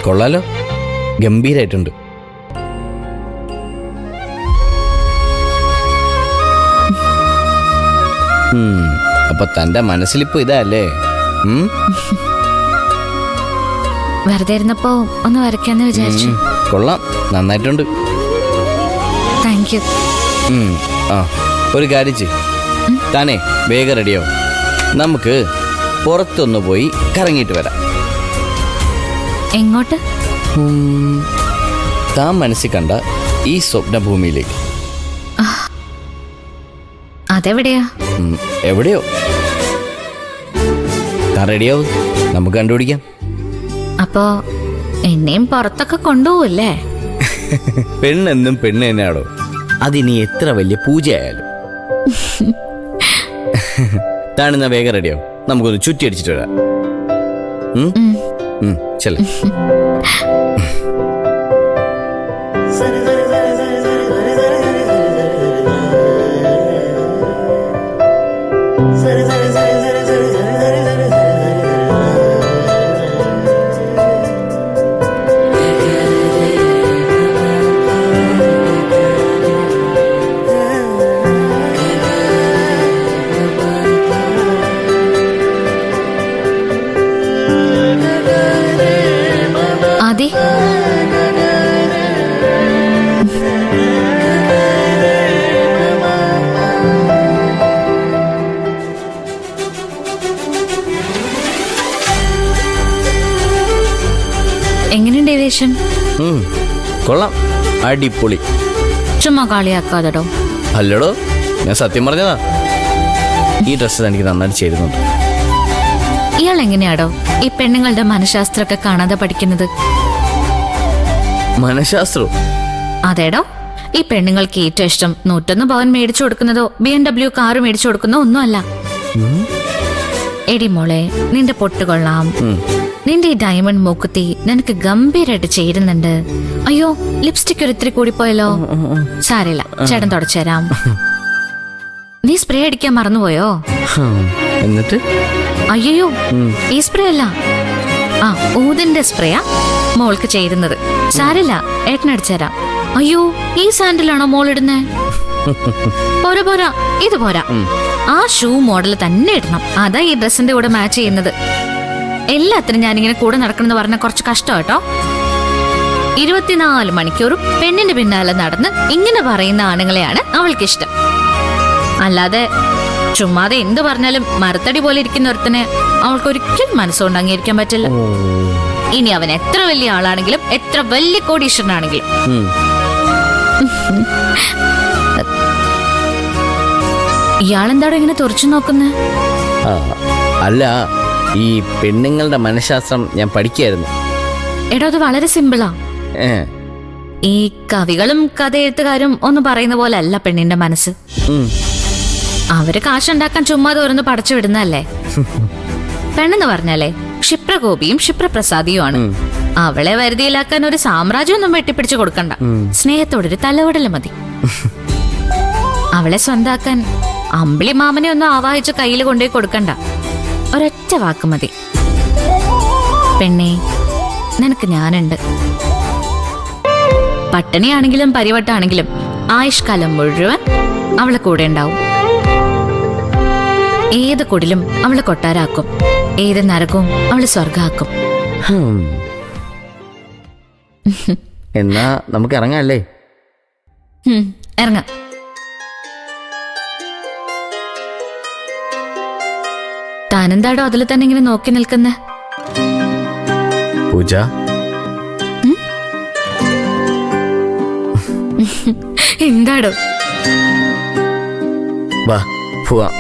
കൊള്ളാലോ, ഗംഭീരായിട്ടുണ്ട്. അപ്പൊ തന്റെ മനസ്സിലിപ്പോ ഇതല്ലേ? വെറുതെ ഇരുന്നപ്പോ ഒന്ന് വരയ്ക്കാന്ന് വിചാരിച്ചു. കൊള്ളാം, നന്നായിട്ടുണ്ട്. Thank you. ആ, ഒരു കാര്യം ചെയ്യ്, താനേ വേഗം റെഡിയോ, നമുക്ക് പുറത്തൊന്ന് പോയി കറങ്ങിയിട്ട് വരാം. എങ്ങോട്ട്? താൻ മനസ്സിൽ കണ്ട ഈ സ്വപ്നഭൂമിയിലേക്ക്. അതെവിടെയാ? എവിടെയോ. താൻ റെഡിയാവും, നമുക്ക് കണ്ടുപിടിക്കാം. അപ്പോ എന്നെയും പുറത്തൊക്കെ കൊണ്ടുപോവല്ലേ? പെണ്ണെന്നും പെണ്ണ് തന്നെയാണോ, അതിനി എത്ര വലിയ പൂജയായാലും. താണെന്നാ വേഗം റെഡിയാവും, നമുക്കൊന്ന് ചുറ്റി അടിച്ചിട്ട് വരാം. ചെല എങ്ങനെയുണ്ട് ഈ വേഷം? കൊള്ളാം, അടിപൊളി. ചുമ്മാ കളിയാക്കാതെടോ. അല്ലടോ, ഞാൻ സത്യം പറഞ്ഞതാ. ഈ ഡ്രസ്സ് എനിക്ക് നന്നായിട്ട് ചേരുന്നുണ്ട്. ഇയാൾ എങ്ങനെയാടോ ഈ പെണ്ണുങ്ങളുടെ മനഃശാസ്ത്രമൊക്കെ കാണാതെ പഠിക്കുന്നത്? മനഃശാസ്ത്രം? അതേടോ, ഈ പെണ്ണുങ്ങൾക്ക് ഏറ്റവും ഇഷ്ടം 101 പവൻ മേടിച്ചു കൊടുക്കുന്നതോ BMW കാറ് മേടിച്ചു കൊടുക്കുന്നോ ഒന്നുമല്ല. എടി മോളെ, നിന്റെ പൊട്ടുകൊള്ളാം, നിന്റെ ഈ ഡയമണ്ട് മൂക്കുത്തി നിനക്ക് ഗംഭീരായിട്ട് ചേരുന്നുണ്ട്. അയ്യോ, ലിപ്സ്റ്റിക് ഒരു ഇത്തിരി കൂടിപ്പോയല്ലോ. സാരമില്ല, ചേട്ടൻ തുടച്ചുതരാം. നീ സ്പ്രേ അടിക്കാൻ മറന്നുപോയോ? എന്നിട്ട്? അയ്യോ, ഈ സ്പ്രേ അല്ല, ആ ഊതിന്റെ സ്പ്രേയാ മോൾക്ക് ചേരുന്നത്. സാരില്ല, ഏട്ടനടിച്ചുതരാം. അയ്യോ, ഈ സാൻഡിലാണോ മോളിടുന്നേ? പോരാ പോരാ, ഇത് പോരാ. ആ ഷൂ മോഡൽ തന്നെ ഇടണം, അതാ ഈ ഡ്രസ്സിന്റെ കൂടെ മാച്ച് ചെയ്യുന്നത്. എല്ലാത്തിനും ഞാനിങ്ങനെ കൂടെ നടക്കണമെന്ന് പറഞ്ഞ കുറച്ച് കഷ്ടം കേട്ടോ. 24 മണിക്കൂറും പെണ്ണിന്റെ പിന്നാലെ നടന്ന് ഇങ്ങനെ പറയുന്ന ആണുങ്ങളെയാണ് അവൾക്കിഷ്ടം. അല്ലാതെ ചുമ്മാതെ എന്ത് പറഞ്ഞാലും മരത്തടി പോലെ ഇരിക്കുന്ന ഒരുത്തനെ അവൾക്കൊരിക്കലും മനസ്സുകൊണ്ട് അംഗീകരിക്കാൻ പറ്റില്ല. ഇനി അവൻ എത്ര വലിയ ആളാണെങ്കിലും എത്ര വലിയ കോടീശ്വരനാണെങ്കിലും. ഇയാളെന്താടോ ഇങ്ങനെ തുറച്ചു നോക്കുന്നേ? അല്ല, ഈ പെണ്ണുങ്ങളുടെ മനഃശാസ്ത്രം ഞാൻ പഠിക്കായിരുന്നു. എടോ, അത് വളരെ സിമ്പിളാ. ഈ കവികളും കഥയെഴുത്തുകാരും ഒന്നും പറയുന്ന പോലെ അല്ല പെണ്ണിന്റെ മനസ്സ്. അവര് കാശുണ്ടാക്കാൻ ചുമ്മാ തോരുന്ന് പടച്ചു വിടുന്നല്ലേ. പെണ്ണെന്ന് പറഞ്ഞാലേ ക്ഷിപ്രകോപിയും ക്ഷിപ്രപ്രസാദിയുമാണ്. അവളെ വരുതിയിലാക്കാൻ ഒരു സാമ്രാജ്യമൊന്നും വെട്ടിപ്പിടിച്ചു കൊടുക്കണ്ട, സ്നേഹത്തോടൊരു തലവിടല് മതി. അവളെ സ്വന്താക്കാൻ അമ്പിളി മാമനെ ഒന്നും ആവാഹിച്ച് കയ്യിൽ കൊണ്ടുപോയി കൊടുക്കണ്ട, ഒരൊറ്റ വാക്ക് മതി. പെണ്ണേ, നിനക്ക് ഞാനുണ്ട്. പട്ടിണിയാണെങ്കിലും പരിവട്ടാണെങ്കിലും ആയുഷ്കാലം മുഴുവൻ അവളെ കൂടെ ഉണ്ടാവും. ഏത് കുടിലും അവള് കൊട്ടാരാക്കും, ഏത് നരകവും അവള് സ്വർഗാക്കും. എന്നാ നമുക്ക് ഇറങ്ങാല്ലേ? ഇറങ്ങാം. താനെന്താടോ അതിൽ തന്നെ ഇങ്ങനെ നോക്കി നിൽക്കുന്നേ? പൂജ, എന്താടോ? വാ പോവാം.